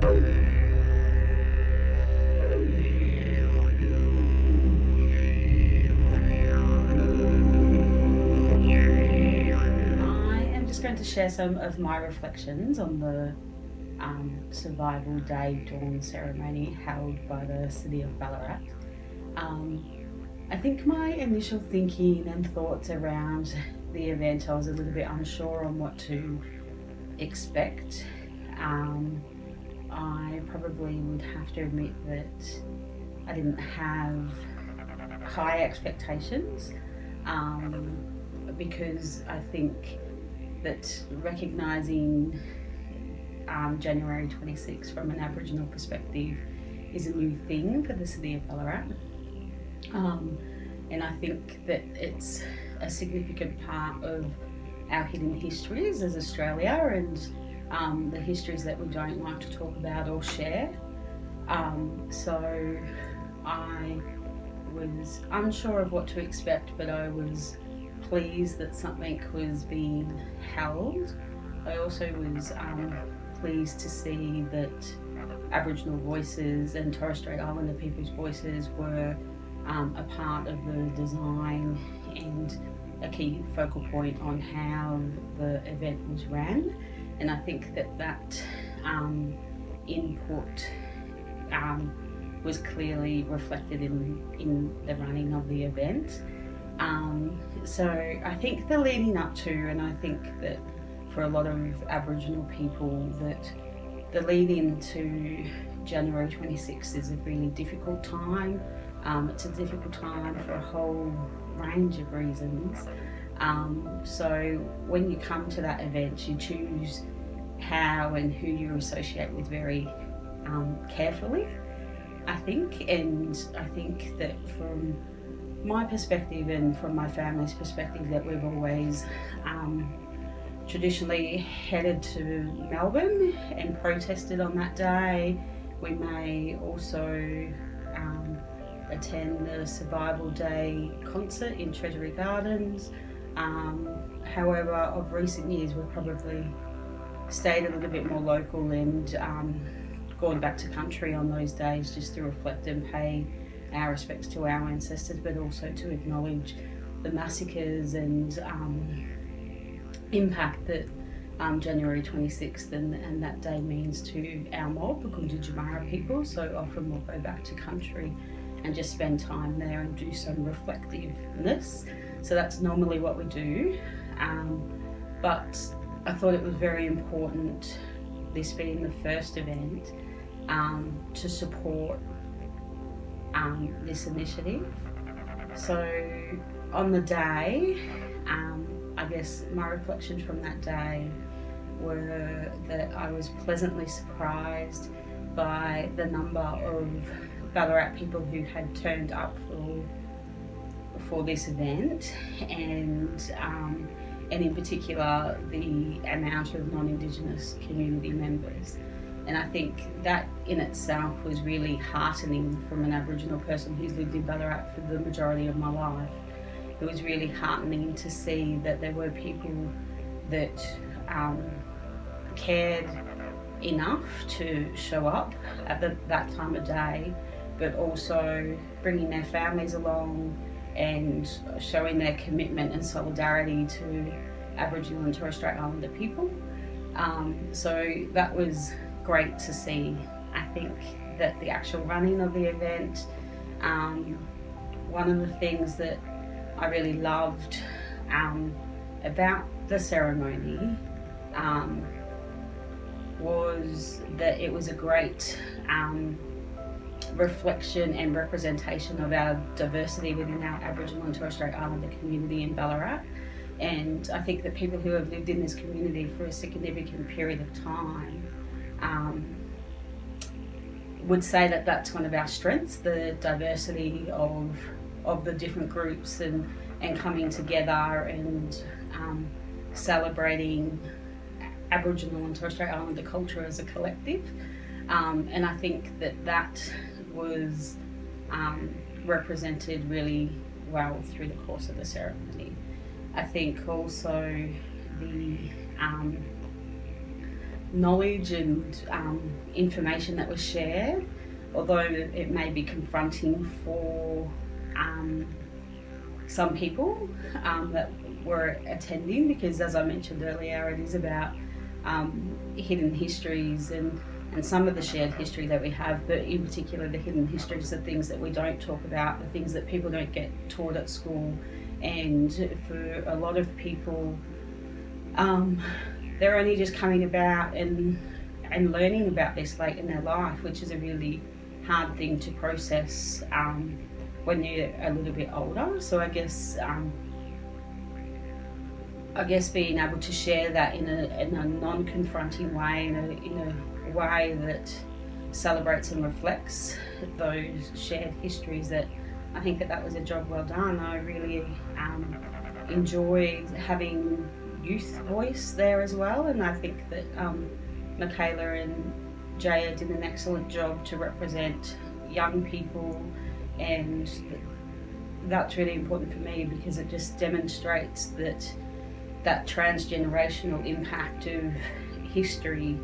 Going to share some of my reflections on the Survival Day Dawn ceremony held by the city of Ballarat. I think my initial thinking and thoughts around the event, I was a little bit unsure on what to expect. I probably would have to admit that I didn't have high expectations because I think that recognising January 26 from an Aboriginal perspective is a new thing for the city of Ballarat. And I think that it's a significant part of our hidden histories as Australia and the histories that we don't like to talk about or share. So I was unsure of what to expect, but I was pleased that something was being held. I also was pleased to see that Aboriginal voices and Torres Strait Islander people's voices were a part of the design and a key focal point on how the event was ran. And I think that input was clearly reflected in the running of the event. So I think the leading up to, and I think that for a lot of Aboriginal people, that the lead into January 26th is a really difficult time. It's a difficult time for a whole range of reasons. So when you come to that event, you choose how and who you associate with very carefully, I think. And I think that from my perspective and from my family's perspective, that we've always traditionally headed to Melbourne and protested on that day. We may also attend the Survival Day concert in Treasury Gardens. However, of recent years, we've probably stayed a little bit more local and gone back to country on those days just to reflect and pay our respects to our ancestors, but also to acknowledge the massacres and impact that January 26th and that day means to our mob, the Gunditjmara people. So often we'll go back to country and just spend time there and do some reflectiveness. So that's normally what we do. But I thought it was very important, this being the first event, to support this initiative. So on the day, I guess my reflections from that day were that I was pleasantly surprised by the number of Ballarat people who had turned up for this event, and in particular the amount of non-Indigenous community members. And I think that in itself was really heartening from an Aboriginal person who's lived in Ballarat for the majority of my life. It was really heartening to see that there were people that cared enough to show up at that time of day, but also bringing their families along and showing their commitment and solidarity to Aboriginal and Torres Strait Islander people. So that was great to see. I think that the actual running of the event, one of the things that I really loved about the ceremony was that it was a great reflection and representation of our diversity within our Aboriginal and Torres Strait Islander community in Ballarat. And I think that people who have lived in this community for a significant period of time would say that that's one of our strengths, the diversity of the different groups and coming together and celebrating Aboriginal and Torres Strait Islander culture as a collective. And I think that was represented really well through the course of the ceremony. I think also knowledge and information that was shared, although it may be confronting for some people that were attending, because as I mentioned earlier, it is about hidden histories and some of the shared history that we have, but in particular the hidden histories, the things that we don't talk about, the things that people don't get taught at school. And for a lot of people, they're only just coming about and learning about this late in their life, which is a really hard thing to process when you're a little bit older. So I guess being able to share that in a non-confronting way, in a way that celebrates and reflects those shared histories, that I think that was a job well done. I really enjoyed having youth voice there as well, and I think that Michaela and Jaya did an excellent job to represent young people, and that's really important for me because it just demonstrates that transgenerational impact of history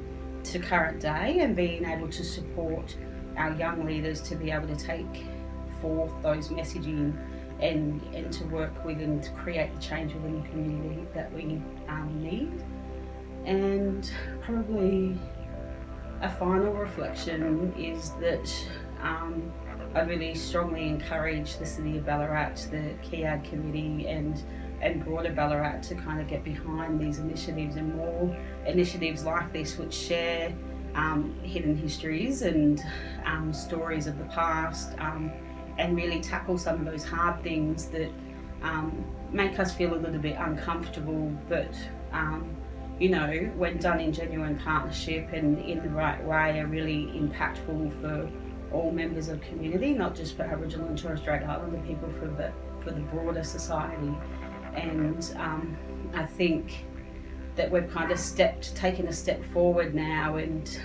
to current day, and being able to support our young leaders to be able to take forth those messaging and to work with and to create the change within the community that we need. And probably a final reflection is that I really strongly encourage the City of Ballarat, the KIAD committee and broader Ballarat to kind of get behind these initiatives, and more initiatives like this which share hidden histories and stories of the past, and really tackle some of those hard things that make us feel a little bit uncomfortable, but when done in genuine partnership and in the right way, are really impactful for all members of community, not just for Aboriginal and Torres Strait Islander people, for the broader society. And I think that we've kind of taken a step forward now, and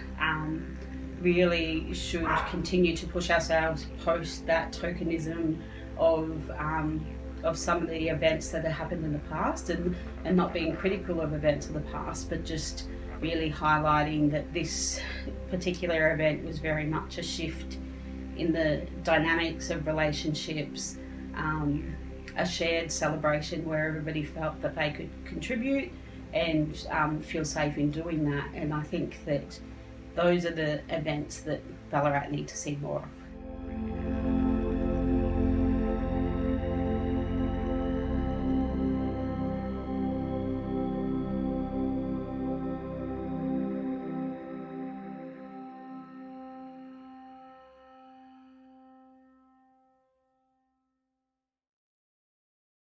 really should continue to push ourselves post that tokenism of some of the events that have happened in the past, and not being critical of events of the past, but just really highlighting that this particular event was very much a shift in the dynamics of relationships, a shared celebration where everybody felt that they could contribute and feel safe in doing that. And I think that those are the events that Ballarat need to see more of.